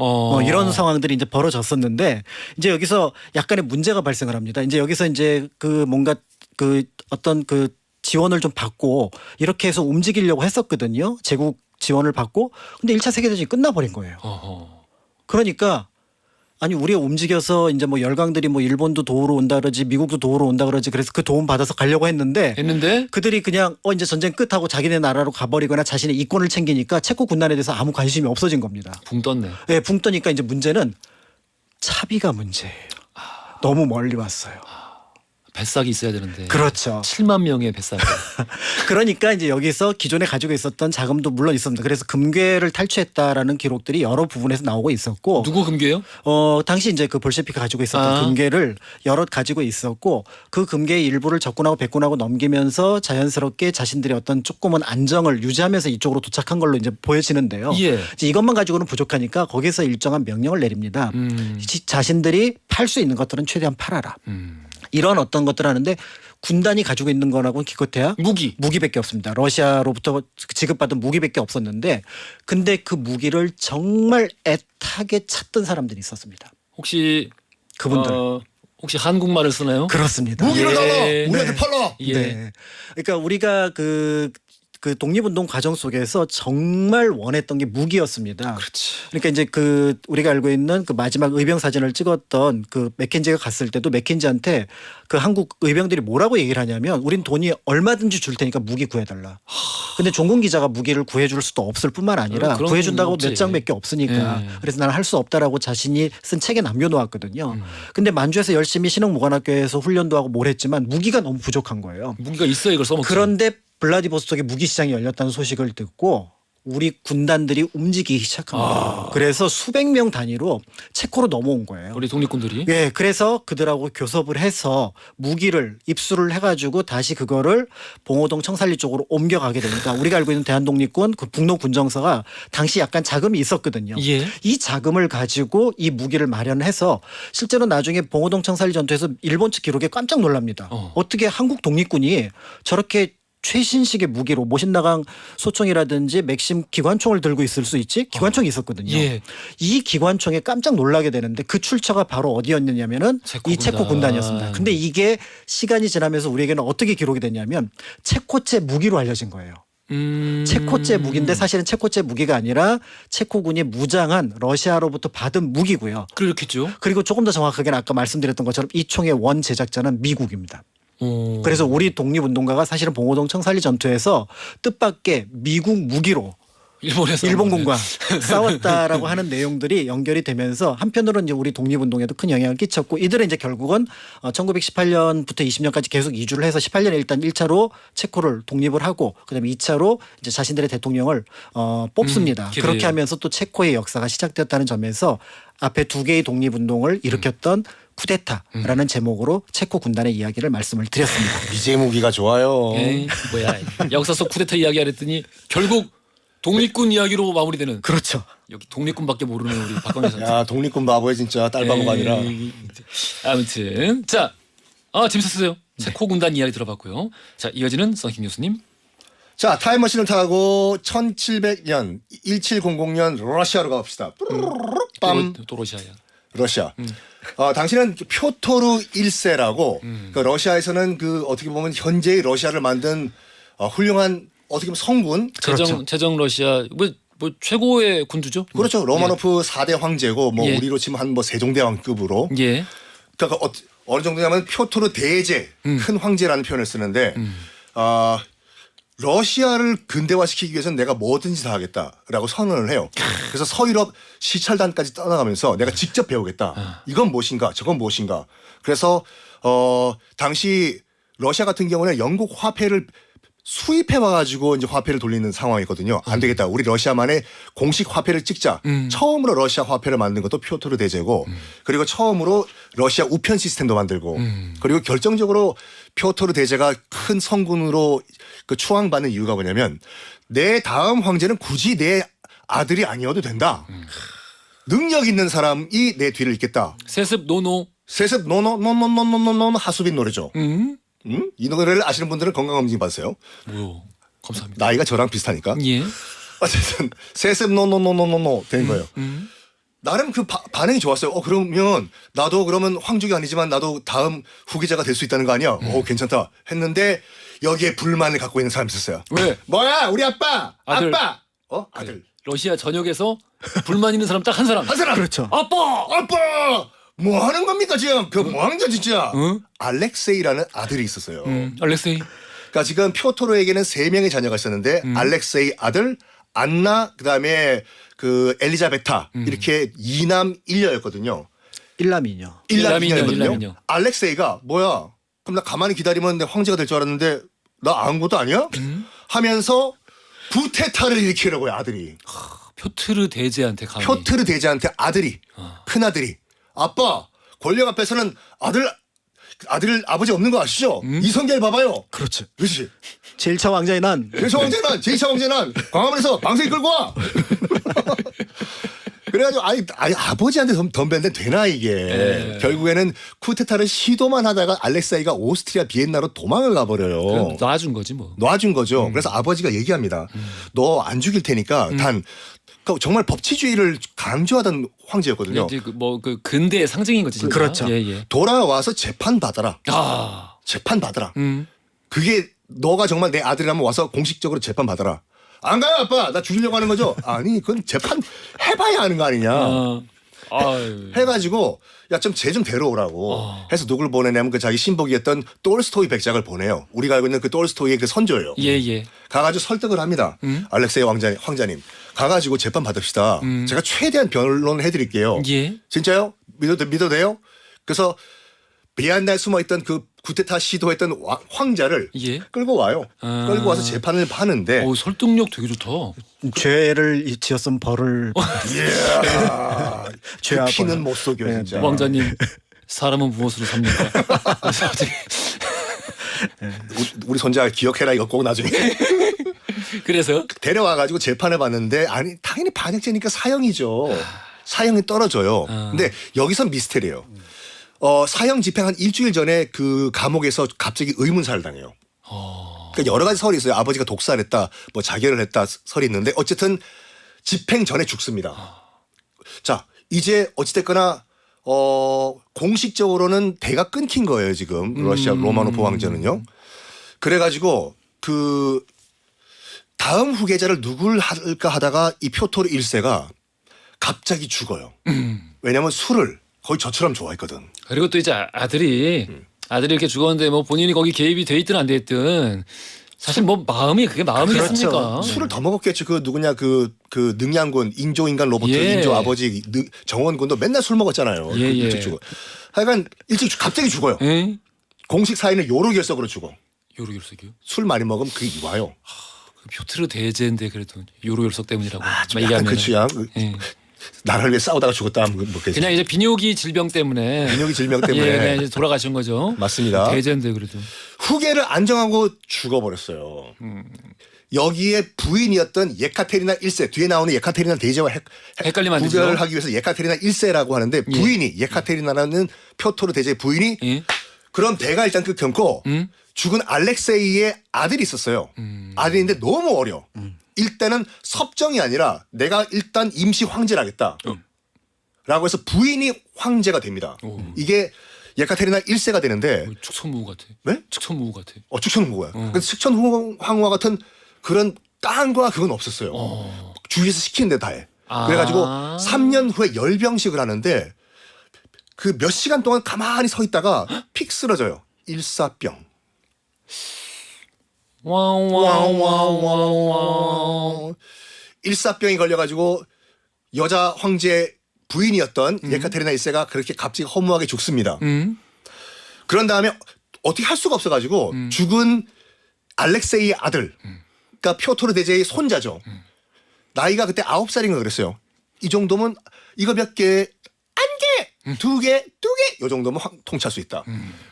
이런 상황들이 이제 벌어졌었는데 이제 여기서 약간의 문제가 발생을 합니다. 이제 여기서 이제 그 뭔가 그 어떤 그 지원을 좀 받고 이렇게 해서 움직이려고 했었거든요. 제국 지원을 받고 근데 1차 세계대전이 끝나버린 거예요. 어허. 그러니까 아니 우리가 움직여서 이제 뭐 열강들이 뭐 일본도 도우러 온다 그러지 미국도 도우러 온다 그러지 그래서 그 도움 받아서 가려고 했는데 그들이 그냥 이제 전쟁 끝하고 자기네 나라로 가버리거나 자신의 이권을 챙기니까 체코 군단에 대해서 아무 관심이 없어진 겁니다. 붕 떴네. 네, 붕 떠니까 이제 문제는 차비가 문제예요. 너무 멀리 왔어요. 뱃삭이 있어야 되는데. 그렇죠. 7만 명의 뱃삭. 그러니까 이제 여기서 기존에 가지고 있었던 자금도 물론 있었습니다. 그래서 금괴를 탈취했다라는 기록들이 여러 부분에서 나오고 있었고 누구 금괴요? 당시 이제 그 볼셰피크가 가지고 있었던 금괴를 여럿 가지고 있었고 그 금괴의 일부를 적군하고 백군하고 넘기면서 자연스럽게 자신들의 어떤 조금은 안정을 유지하면서 이쪽으로 도착한 걸로 이제 보여지는데요. 예. 이제 이것만 가지고는 부족하니까 거기서 일정한 명령을 내립니다. 자신들이 팔 수 있는 것들은 최대한 팔아라. 이런 어떤 것들을 하는데 군단이 가지고 있는 거라고는 기껏해야 무기밖에 없습니다. 러시아로부터 지급받은 무기밖에 없었는데 근데 그 무기를 정말 애타게 찾던 사람들이 있었습니다. 혹시 그분들. 혹시 한국말을 쓰나요? 그렇습니다. 무기를 예. 달라. 우리한테 팔라. 예. 네. 그러니까 우리가 그 독립운동 과정 속에서 정말 원했던 게 무기였습니다. 그렇지. 그러니까 이제 그 우리가 알고 있는 그 마지막 의병 사진을 찍었던 그 맥켄지가 갔을 때도 맥켄지한테 그 한국 의병들이 뭐라고 얘기를 하냐면 우린 돈이 얼마든지 줄 테니까 무기 구해달라. 근데 종군 기자가 무기를 구해줄 수도 없을 뿐만 아니라 그런 구해준다고 없지. 몇 장밖에 없으니까 예. 그래서 나는 할 수 없다라고 자신이 쓴 책에 남겨놓았거든요. 근데 만주에서 열심히 신흥무관학교에서 훈련도 하고 뭘 했지만 무기가 너무 부족한 거예요. 무기가 있어야 이걸 써먹지. 그런데 블라디보스톡에 무기 시장이 열렸다는 소식을 듣고 우리 군단들이 움직이기 시작합니다. 그래서 수백 명 단위로 체코로 넘어온 거예요. 우리 독립군들이. 예, 그래서 그들하고 교섭을 해서 무기를 입수를 해가지고 다시 그거를 봉오동 청산리 쪽으로 옮겨가게 됩니다. 우리가 알고 있는 대한독립군 그 북로 군정서가 당시 약간 자금이 있었거든요. 예. 이 자금을 가지고 이 무기를 마련해서 실제로 나중에 봉오동 청산리 전투에서 일본 측 기록에 깜짝 놀랍니다. 어떻게 한국 독립군이 저렇게 최신식의 무기로 모신나강 소총이라든지 맥심 기관총을 들고 있을 수 있지? 기관총이 있었거든요. 예. 이 기관총에 깜짝 놀라게 되는데 그 출처가 바로 어디였느냐면은 이 체코 군단이었습니다. 근데 이게 시간이 지나면서 우리에게는 어떻게 기록이 됐냐면 체코제 무기로 알려진 거예요. 체코제 무기인데 사실은 체코제 무기가 아니라 체코군이 무장한 러시아로부터 받은 무기고요. 그렇겠죠. 그리고 조금 더 정확하게는 아까 말씀드렸던 것처럼 이 총의 원 제작자는 미국입니다. 그래서 우리 독립운동가가 사실은 봉오동 청산리 전투에서 뜻밖의 미국 무기로 일본에서 일본군과 싸웠다라고 하는 내용들이 연결이 되면서 한편으로는 이제 우리 독립운동에도 큰 영향을 끼쳤고 이들은 이제 결국은 1918년부터 20년까지 계속 이주를 해서 18년에 일단 1차로 체코를 독립을 하고 그다음에 2차로 이제 자신들의 대통령을 뽑습니다. 그래요. 그렇게 하면서 또 체코의 역사가 시작되었다는 점에서 앞에 두 개의 독립운동을 일으켰던 쿠데타라는 제목으로 체코 군단의 이야기를 말씀을 드렸습니다. 미제 무기가 좋아요. 에이, 뭐야 역사 속 쿠데타 이야기 하랬더니 결국 독립군 이야기로 마무리되는. 그렇죠. 여기 독립군밖에 모르는 우리 박광일 선수. 야 독립군 바보에 진짜 딸바보가 아니라. 아무튼 자, 재밌었어요. 체코 군단 이야기 들어봤고요. 자, 이어지는 썬킴 교수님. 자 타임머신을 타고 1700년 1700년 러시아로 가봅시다. 빰. 또 러시아야. 러시아. 당시는 표토르 1세라고 그 러시아에서는 그 어떻게 보면 현재의 러시아를 만든 훌륭한 어떻게 보면 성군. 제정 러시아 뭐 최고의 군주죠. 그렇죠. 로마노프 4대 황제고 뭐 예. 우리로 치면 한 뭐 세종대왕급으로. 예. 그러니까 어느 정도냐면 표토르 대제 큰 황제라는 표현을 쓰는데 러시아를 근대화시키기 위해서는 내가 뭐든지 다 하겠다라고 선언을 해요. 그래서 서유럽 시찰단까지 떠나가면서 내가 직접 배우겠다. 이건 무엇인가 저건 무엇인가. 그래서 당시 러시아 같은 경우는 영국 화폐를 수입해 와가지고 이제 화폐를 돌리는 상황이거든요. 안 되겠다. 우리 러시아만의 공식 화폐를 찍자. 처음으로 러시아 화폐를 만든 것도 피오토르 대제고, 그리고 처음으로 러시아 우편 시스템도 만들고, 그리고 결정적으로 피오토르 대제가 큰 성군으로 그 추앙받는 이유가 뭐냐면 내 다음 황제는 굳이 내 아들이 아니어도 된다. 능력 있는 사람이 내 뒤를 잇겠다. 세습 노노. 세습 노노 하수빈 노래죠. 이 노래를 아시는 분들은 건강검진 받으세요. 뭐요? 감사합니다. 나이가 저랑 비슷하니까. 예. 어쨌든 세습 노노 된 거예요. 나름 그 반응이 좋았어요. 그러면 나도 그러면 황족이 아니지만 나도 다음 후계자가 될 수 있다는 거 아니야? 괜찮다 했는데 여기에 불만을 갖고 있는 사람이 있었어요. 왜? 뭐야 우리 아빠 아들. 아빠 아들 러시아 전역에서 불만 있는 사람 딱 한 사람. 한 사람 그렇죠. 아빠 뭐 하는 겁니까 지금 그 뭐 하는 거야 진짜. 응? 알렉세이라는 아들이 있었어요. 알렉세이. 그러니까 지금 피오토르에게는 3명의 자녀가 있었는데 알렉세이 아들, 안나, 그다음에 그 엘리자베타 이렇게 2남 1녀였거든요. 일남이녀. 일남이녀. 1남 알렉세이가 뭐야? 그럼 나 가만히 기다리면 내 황제가 될 줄 알았는데 나 아무것도 아니야? 하면서 구테타를 일으키려고요 아들이. 표트르 대제한테 감히. 표트르 대제한테 아들이 큰 아들이 아빠 권력 앞에서는 아들 아버지 없는 거 아시죠? 이성계를 봐봐요. 그렇지. 그렇지. 제1차 왕자의 난. 제2차 왕제는 광화문에서 방송이 끌고 와. 그래가지고 아니 아버지한테 덤볐는데 되나 이게. 예. 결국에는 쿠데타를 시도만 하다가 알렉사이가 오스트리아 비엔나로 도망을 가버려요. 그럼 놔준 거지 뭐. 놔준 거죠. 그래서 아버지가 얘기합니다. 너 안 죽일 테니까 단 그러니까 정말 법치주의를 강조하던 황제였거든요. 이제 그 근대의 상징인 거지. 진짜. 그렇죠. 예. 돌아와서 재판 받아라. 아. 재판 받아라. 그게 너가 정말 내 아들이라면 와서 공식적으로 재판 받아라. 안 가요 아빠. 나 죽이려고 하는 거죠. 아니 그건 재판 해봐야 하는 거 아니냐. 아유. 해가지고 야 좀 쟤 좀 데려오라고 해서 누굴 보내냐면 그 자기 신복이었던 톨스토이 백작을 보내요. 우리가 알고 있는 그 톨스토이의 그 선조예요. 예. 가가지고 설득을 합니다. 알렉세이 황자님 가가지고 재판 받읍시다. 제가 최대한 변론을 해드릴게요. 예. 진짜요? 믿어도 돼요? 그래서 비엔나에 숨어있던 그 구테타 시도했던 황자를 예. 끌고 와요. 끌고 와서 재판을 하는데 설득력 되게 좋다. 죄를 지었으면 벌을 그 피는 못 속여 진짜. 왕자님 사람은 무엇으로 삽니까? 그래서 어떻게- 우리 손자 기억해라 이거 꼭 나중에. 그래서 데려와가지고 재판을 받는데 아니 당연히 반역죄니까 사형이죠. 사형이 떨어져요. 근데 여기서 미스테리예요. 사형 집행 한 일주일 전에 그 감옥에서 갑자기 의문사를 당해요. 그러니까 여러 가지 설이 있어요. 아버지가 독살했다, 뭐 자결을 했다 설이 있는데 어쨌든 집행 전에 죽습니다. 자 이제 어찌됐거나 공식적으로는 대가 끊긴 거예요 지금 러시아 로마노프 왕제는요. 그래가지고 그 다음 후계자를 누굴 할까 하다가 이 표토르 1세가 갑자기 죽어요. 왜냐하면 술을 거의 저처럼 좋아했거든. 그리고 또 이제 아들이 이렇게 죽었는데 뭐 본인이 거기 개입이 돼 있든 안 돼 있든 사실 뭐 마음이 그게 마음이겠습니까? 그렇죠. 술을 더 먹었겠지. 그 누구냐 그 능양군 인조인간 로버트 예. 인조 아버지 정원군도 맨날 술 먹었잖아요. 예, 예. 일찍 죽어. 하여간 갑자기 죽어요. 에? 공식 사인은 요로결석으로 죽어. 요로결석이요? 술 많이 먹으면 그게 와요. 표트르 대제인데 그래도 요로결석 때문이라고 좀 막 약간 얘기하면 그 취향. 예. 나라를 위해 싸우다가 죽었다. 뭐 그냥 이제 비뇨기 질병 때문에 민혁이 질병 때문에 예, 그냥 이제 돌아가신 거죠. 맞습니다. 대제인데 그래도 후계를 안정하고 죽어버렸어요. 여기에 부인이었던 예카테리나 1세 뒤에 나오는 예카테리나 대제와 헷갈리면 안 되죠. 구별을 하기 위해서 예카테리나 1세라고 하는데 부인이 예카테리나라는 표토르 대제의 부인이 예. 그럼 대가 일단 끊고 죽은 알렉세이의 아들이 있었어요. 아들인데 너무 어려. 일단은 섭정이 아니라 내가 일단 임시 황제를 하겠다. 라고 해서 부인이 황제가 됩니다. 이게 예카테리나 1세가 되는데 축천무후 같아. 네? 축천무후 같아. 축천홍후야. 근데 축천홍후와 같은 그런 깡과 그건 없었어요. 주위에서 시키는 데 다 해. 아. 그래가지고 3년 후에 열병식을 하는데 그 몇 시간 동안 가만히 서 있다가 픽 쓰러져요. 일사병. 와와와와. 일사병이 걸려가지고 여자 황제 부인이었던 예카테리나 1세가 그렇게 갑자기 허무하게 죽습니다. 그런 다음에 어떻게 할 수가 없어가지고 죽은 알렉세이의 아들, 그러니까 표토르 대제의 손자죠. 나이가 그때 9살인가 그랬어요. 이 정도면 이거 몇 개, 한 개, 두 개, 요 정도면 통치할 수 있다.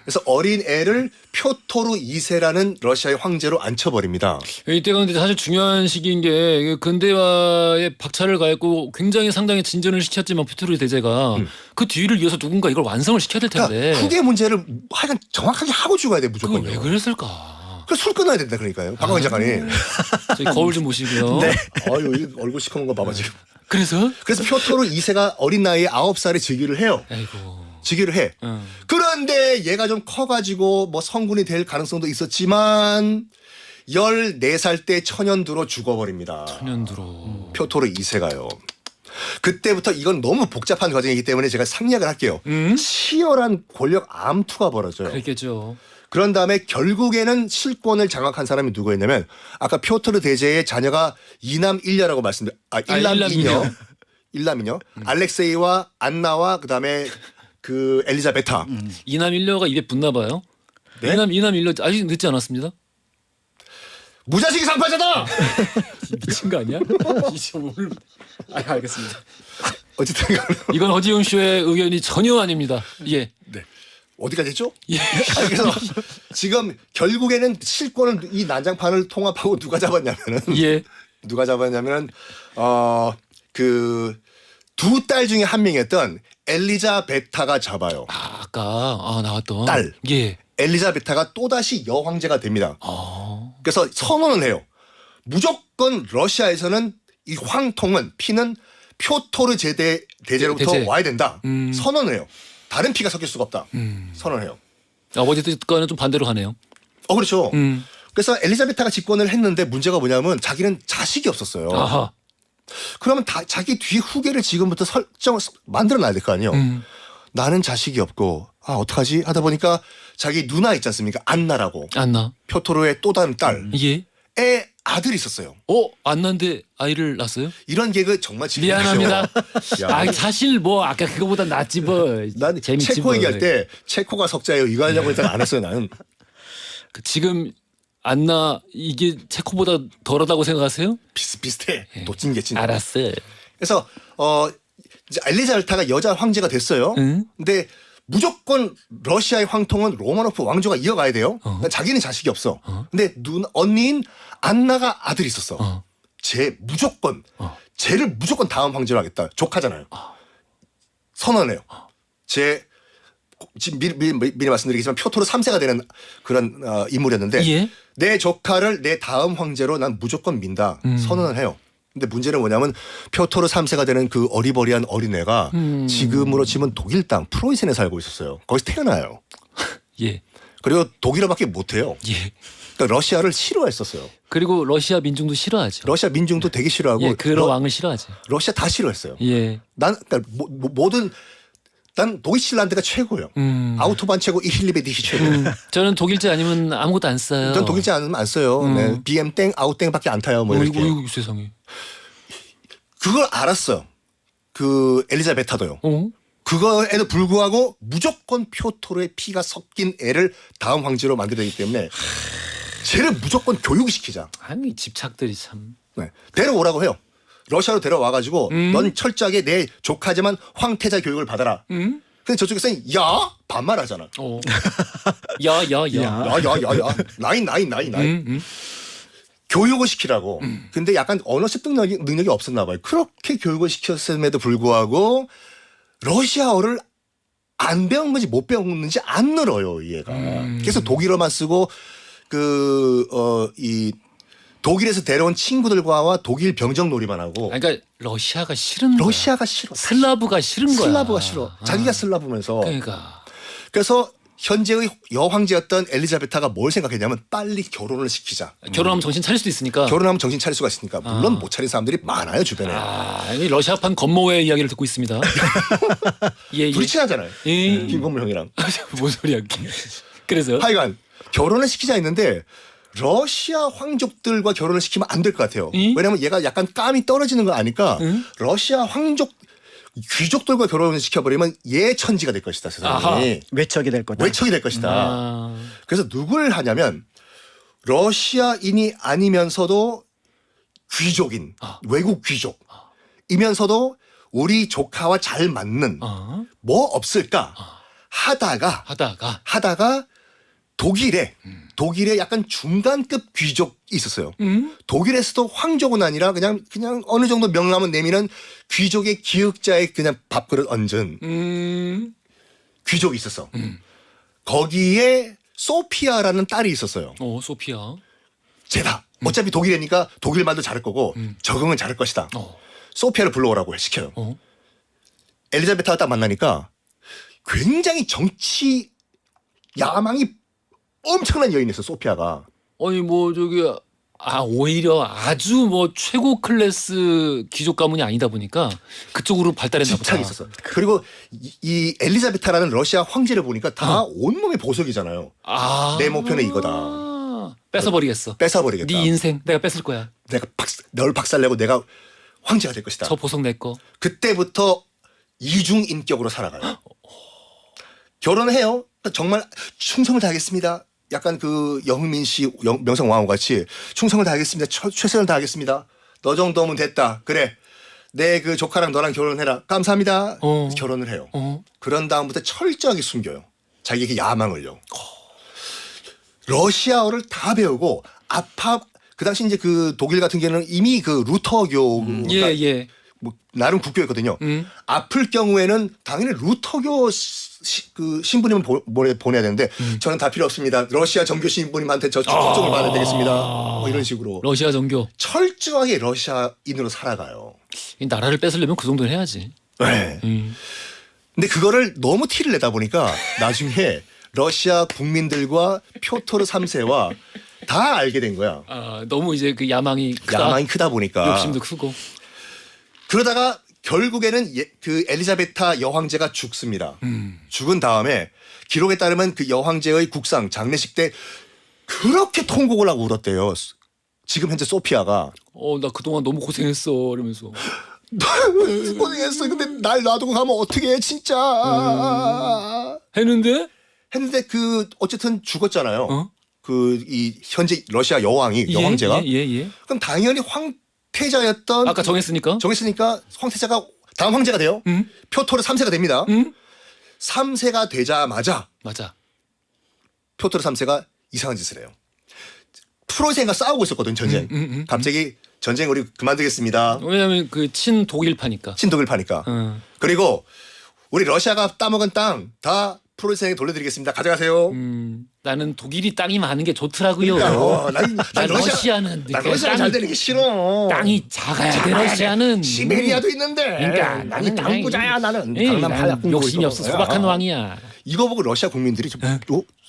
그래서 어린 애를 표토르 2세라는 러시아의 황제로 앉혀버립니다. 이때가 근데 사실 중요한 시기인 게 근대화에 박차를 가했고 굉장히 상당히 진전을 시켰지만 표토르 대제가 그 뒤를 이어서 누군가 이걸 완성을 시켜야 될 텐데. 그러니까 후계 문제를 하여간 정확하게 하고 죽어야 돼 그걸 무조건요. 왜 그랬을까? 그래서 술 끊어야 된다 그러니까요. 박광희 작가님. 저희 거울 좀 보시고요. 네. 아유 이 얼굴 시커먼 거 봐봐 지금. 그래서 그래서 표토르 2세가 어린 나이에 9살에 즉위를 해요. 아이고. 즉위를 해. 그런데 얘가 좀 커가지고 뭐 성군이 될 가능성도 있었지만 14살 때 천연두로 죽어버립니다. 천연두로. 표토르 2세가요. 그때부터 이건 너무 복잡한 과정이기 때문에 제가 상략을 할게요. 치열한 권력 암투가 벌어져요. 그랬겠죠. 그런 다음에 결국에는 실권을 장악한 사람이 누구였냐면 아까 표토르 대제의 자녀가 이남 일녀라고 일남 이녀. 일남이녀. 알렉세이와 안나와 그다음에 그 엘리자베타. 이남 일녀가 입에 붙나 봐요. 네? 이남 일녀 아직 늦지 않았습니다. 무자식이 상파자다. 미친 거 아니야? 이제 오늘 알겠습니다. 어쨌든 이건 허지웅 쇼의 의견이 전혀 아닙니다. 예. 네. 어디까지 했죠? 예. 그래서 지금 결국에는 실권을 이 난장판을 통합하고 누가 잡았냐면은 예. 누가 잡았냐면 그 두 딸 중에 한 명이었던 엘리자베타가 잡아요. 아까 나왔던 딸. 예. 엘리자베타가 또다시 여황제가 됩니다. 그래서 선언을 해요. 무조건 러시아에서는 이 황통은 피는 표토르 대제로부터 대제. 와야 된다. 선언을 해요. 다른 피가 섞일 수가 없다. 선언해요. 아버지 뜻과는 좀 반대로 가네요. 그렇죠. 그래서 엘리자베타가 집권을 했는데 문제가 뭐냐면 자기는 자식이 없었어요. 아하. 그러면 자기 뒤 후계를 지금부터 만들어 놔야 될 거 아니에요. 나는 자식이 없고 어떡하지 하다 보니까 자기 누나 있지 않습니까? 안나라고. 안나. 표토르의 또 다른 딸. 예. 애 아들이 있었어요. 안나인데 아이를 낳았어요? 이런 개그 정말 재밌죠. 미안합니다. 야. 사실 뭐 아까 그거보다 낫지 뭐. 난 재밌지 체코 뭐. 얘기할 때 체코가 석자예요. 이거 하려고 했다가 안 했어요. 나는. 지금 안나 이게 체코보다 덜하다고 생각하세요? 비슷비슷해. 도찐개찐. 알았어. 그래서 이제 엘리자베타가 여자 황제가 됐어요. 근데 무조건 러시아의 황통은 로마노프 왕조가 이어가야 돼요. 그러니까 자기는 자식이 없어. 근데 언니인 안나가 아들이 있었어. 쟤를 무조건 다음 황제로 하겠다. 조카잖아요. 선언해요. 지금 미리 말씀드리겠지만 표토르 3세가 되는 그런 인물이었는데 예? 내 조카를 내 다음 황제로 난 무조건 민다. 선언을 해요. 근데 문제는 뭐냐면 표토르 3세가 되는 그 어리버리한 어린애가 지금으로 치면 독일 땅 프로이센에 살고 있었어요. 거기서 태어나요. 예. 그리고 독일어밖에 못해요. 예. 그러니까 러시아를 싫어했었어요. 그리고 러시아 민중도 싫어하죠. 러시아 민중도 되게 싫어하고 예, 그런 왕을 싫어하지. 러시아 다 싫어했어요. 예. 난 그러니까 모든 난 도이칠란드가 최고예요. 아우토반 최고, 이힐리베디히 최고. 저는 독일제 아니면 아무것도 안 써요. 전 독일제 안 써요. 네. BM 땡, 아웃 땡밖에 안 타요. 뭐 이렇게. 어이구, 세상에. 그걸 알았어요. 그 엘리자베타도요. 어? 그거에도 불구하고 무조건 표토르의 피가 섞인 애를 다음 황제로 만들어야 되기 때문에 쟤를 무조건 교육시키자. 아니 집착들이 참. 네. 데려오라고 해요. 러시아로 데려와가지고 넌 철저하게 내 조카지만 황태자 교육을 받아라. 근데 저쪽에서는 야 반말하잖아. 어. 야. 야야야야 나인. 교육을 시키라고. 근데 약간 언어식 능력이 없었나 봐요. 그렇게 교육을 시켰음에도 불구하고 러시아어를 안 배운 건지 못 배웠는지 안 늘어요, 얘가. 그래서 독일어만 쓰고 이 독일에서 데려온 친구들과 독일 병정 놀이만 하고. 그러니까 러시아가 싫은 거야. 러시아가 싫어. 슬라브가 싫은 거야. 슬라브가 싫어. 자기가 슬라브면서. 그러니까. 그래서 현재의 여황제였던 엘리자베타가 뭘 생각했냐면 빨리 결혼을 시키자. 결혼하면 정신 차릴 수도 있으니까. 결혼하면 정신 차릴 수가 있으니까. 물론 못 차린 사람들이 많아요, 주변에. 이 러시아판 건모의 이야기를 듣고 있습니다. 예. 둘이 친하잖아요. 예. 김건모 형이랑. 뭔 소리야? 그래서 하여간 결혼을 시키자 했는데 러시아 황족들과 결혼을 시키면 안 될 것 같아요. 왜냐하면 얘가 약간 감이 떨어지는 거 아니까 러시아 귀족들과 결혼을 시켜버리면 얘 천지가 될 것이다. 아하. 세상에. 외척이 될 거다. 외척이 될 것이다. 그래서 누굴 하냐면 러시아인이 아니면서도 귀족인 외국 귀족이면서도 우리 조카와 잘 맞는 뭐 없을까 하다가 독일에 약간 중간급 귀족이 있었어요. 독일에서도 황족은 아니라 그냥 어느 정도 명함은 내미는 귀족의 기역자에 그냥 밥그릇 얹은 귀족이 있었어. 거기에 소피아라는 딸이 있었어요. 소피아. 쟤다. 어차피 독일이니까 독일말도 잘할 거고 적응은 잘할 것이다. 소피아를 불러오라고 시켜요. 엘리자베타가 딱 만나니까 굉장히 정치 야망이 엄청난 여인이었어, 소피아가. 아니 뭐 저기 오히려 아주 뭐 최고 클래스 귀족 가문이 아니다 보니까 그쪽으로 발달했나 보다. 집착이 있었어. 그리고 이 엘리자베타라는 러시아 황제를 보니까 다 온몸에 보석이잖아요. 내 목표는 이거다. 뺏어버리겠어. 뺏어버리겠다. 네 인생 내가 뺏을 거야. 내가 널 박살내고 내가 황제가 될 것이다. 저 보석 내 거. 그때부터 이중인격으로 살아가요. 결혼을 해요. 정말 충성을 다하겠습니다. 약간 그 영민 씨 명성황후 같이 충성을 다하겠습니다. 최선을 다하겠습니다. 너 정도면 됐다. 그래. 내 그 조카랑 너랑 결혼해라. 감사합니다. 결혼을 해요. 그런 다음부터 철저하게 숨겨요. 자기에게 야망을요. 러시아어를 다 배우고 그 당시 이제 그 독일 같은 경우는 이미 그 루터교가 예. 뭐 나름 국교였거든요. 아플 경우에는 당연히 루터교 그 신부님을 보내야 되는데 저는 다 필요 없습니다. 러시아 정교 신부님한테 저 축복을 받아야 되겠습니다. 뭐 이런 식으로 러시아 정교. 철저하게 러시아인으로 살아가요. 이 나라를 뺏으려면 그 정도는 해야지. 네. 근데 그거를 너무 티를 내다 보니까 나중에 러시아 국민들과 표토르 3세와 다 알게 된 거야. 너무 이제 그 야망이 크다 보니까 욕심도 크고. 그러다가 결국에는 그 엘리자베타 여황제가 죽습니다. 죽은 다음에 기록에 따르면 그 여황제의 국상 장례식 때 그렇게 통곡을 하고 울었대요. 지금 현재 소피아가. 나 그동안 너무 고생했어 이러면서. 고생했어. 근데 날 놔두고 가면 어떻게 해 진짜. 했는데 그 어쨌든 죽었잖아요. 그 이 현재 러시아 여황제가. 예. 그럼 당연히 황태자였던 아까 정했으니까 황태자가 다음 황제가 돼요. 표토르 3세가 됩니다. 3세가 되자마자 맞아. 표토르 3세가 이상한 짓을 해요. 프로이센과 싸우고 있었거든 전쟁. 갑자기 전쟁 우리 그만두겠습니다. 왜냐하면 그 친독일파니까. 친독일파니까. 그리고 우리 러시아가 따먹은 땅 다 프로이센에게 돌려드리겠습니다. 가져가세요. 나는 독일이 땅이 많은 게 좋더라고요. 난 러시아는 러시아 잘 되는 게 싫어. 땅이 작아야 돼 러시아는. 시베리아도 있는데. 그러니까 나는 땅부자야 나는. 나는 욕심이 없어 소박한 왕이야. 이거 보고 러시아 국민들이 좀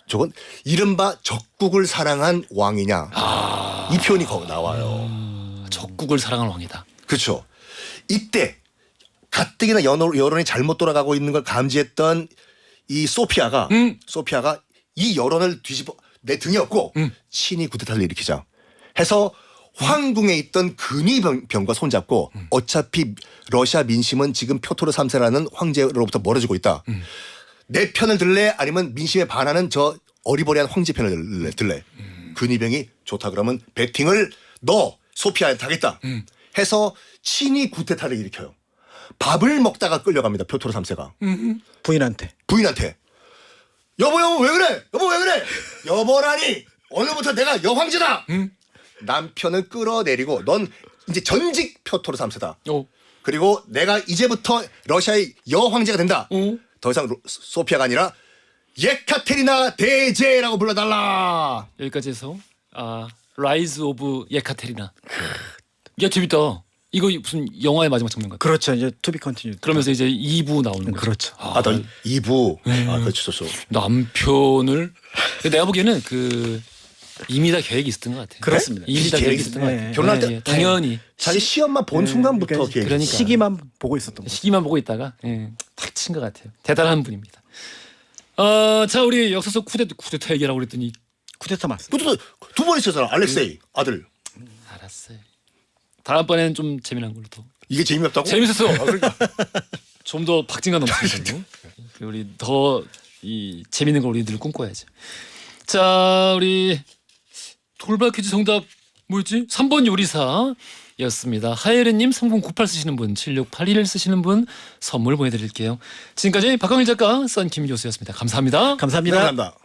저건 이른바 적국을 사랑한 왕이냐. 이 표현이 거기 나와요. 적국을 사랑하는 왕이다. 그렇죠. 이때 가뜩이나 여론이 잘못 돌아가고 있는 걸 감지했던 이 소피아가 이 여론을 뒤집어 내 등에 업고 친히 구테타를 일으키자 해서 황궁에 있던 근위병과 손잡고 어차피 러시아 민심은 지금 표토르 3세라는 황제로부터 멀어지고 있다. 내 편을 들래 아니면 민심에 반하는 저 어리버리한 황제 편을 들래. 근위병이 좋다 그러면 배팅을 너 소피아한테 하겠다 해서 친히 구테타를 일으켜요. 밥을 먹다가 끌려갑니다. 표토르 3세가. 부인한테. 여보 왜 그래? 여보 왜 그래? 여보라니 오늘부터 내가 여황제다. 남편을 끌어내리고 넌 이제 전직 표토르 3세다. 그리고 내가 이제부터 러시아의 여황제가 된다. 더 이상 소피아가 아니라 예카테리나 대제라고 불러달라. 여기까지 해서 라이즈 오브 예카테리나. 야 재밌다. 이거 무슨 영화의 마지막 장면 같아. 그렇죠. 이제 투비 컨티뉴. 그러면서 이제 2부 나오는 거죠. 그렇죠. 넌 2부. 그렇죠. 남편을 내가 보기에는 이미 다 계획이 있었던 것 같아요. 그렇습니다. 이미 다 계획이 있었던 것 같아요. 결혼할 때 당연히 자기 시험만 본 순간부터 그러니까 시기만 보고 있었던 거죠. 시기만 보고 있다가 탁 친 것 같아요. 대단한 분입니다. 자 우리 역사 속 쿠데타 얘기라고 그랬더니 쿠데타 맞습니다. 두 번 있었잖아. 알렉세이 아들. 알았어요. 다음번에는 좀 재미난 걸로 더. 이게 재미없다고? 재밌었어. 그러니까. 좀 더 박진감 넘치는 걸로. 우리 더 이 재밌는 걸 우리 늘 꿈꿔야죠. 자 우리 돌발 퀴즈 정답 뭐였지? 3번 요리사였습니다. 하예르님 3098 쓰시는 분 7681 쓰시는 분 선물 보내드릴게요. 지금까지 박광일 작가 썬킴 교수였습니다. 감사합니다. 감사합니다. 감사합니다.